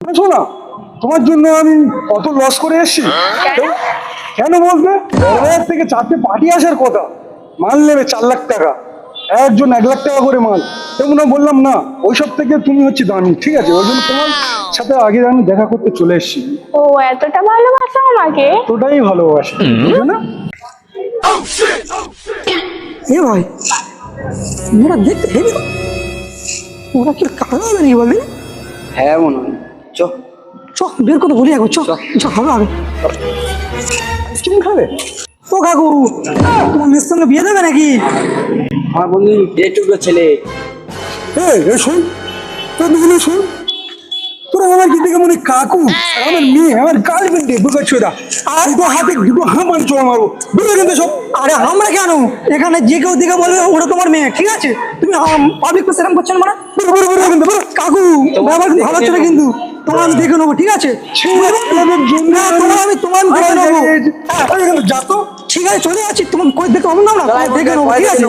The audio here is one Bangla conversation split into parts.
শোনা, তোমার জন্য আমি কত লস করে এসেছি। কেন বলতে, বড়বাজার থেকে 4টে পার্টি আসার কথা, মাল নেবে 4 লাখ টাকা, একজন 1 লাখ টাকা করে মাল। তেমন বললাম না, ওইসব থেকে তুমি হচ্ছে দামি, ঠিক আছে? ওই জন্য তোমার সাথে আগে আমি দেখা করতে চলে এসেছি। ও এতটা ভালোবাসো আমাকে? তোটাই ভালোবাসি, বুঝো না? এ ভাই, ওরা দেখতে হেবি, ওরা কি কালো হবে নাকি বলবি? হ্যাঁ মনে হয়। চ চ বের করে বলি একবার, চ চ, হবে হবে। আইসক্রিম খাবে? ও কাকু, তোমার মেয়ের সঙ্গে বিয়ে দেবে নাকি? আমার বন্ধু যেটুকু ছেলে। শোন, তোর দুজনে শোন, তোরা আমার কি দেখে মনে কাকু, আর আমার মেয়ে আমার গার্লফ্রেন্ডে বুকা ছোড়া, আর তো হাতে দুটো হামান চড়া মারবো, বুঝলে? কিন্তু সব আরে আমরা কেন, এখানে যে কেউ দিকে বলবে ওটা তোমার মেয়ে, ঠিক আছে? তুমি পাবলিক তো সেরকম করছো না মানে। কাকু ব্যাপার কিন্তু ভালো হচ্ছে না, কিন্তু তোমার আমি দেখে নেবো, ঠিক আছে? না, তোমার আমি দেখে নেবো। যা তো, ঠিক আছে, চলে যাচ্ছি, তোমার কই দেখে হবে না, দেখে নেবো, ঠিক আছে?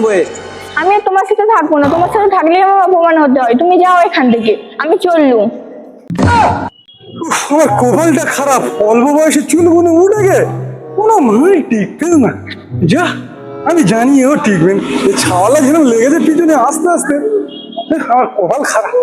আমি আর তোমার সাথে থাকবো না, তোমার সাথে থাকলে আমার অপমান হতে হয়। তুমি যাও এখান থেকে, আমি চললুম। আমার কপালটা খারাপ, অল্প বয়সে চুল বনে উঠে গে, কোনো মাই টিকবে না। যা, আমি জানি ও টিকবেন, এই ছাওয়ালা যেরকম লেগেছে পিছনে আস্তে আস্তে, আমার কপাল খারাপ।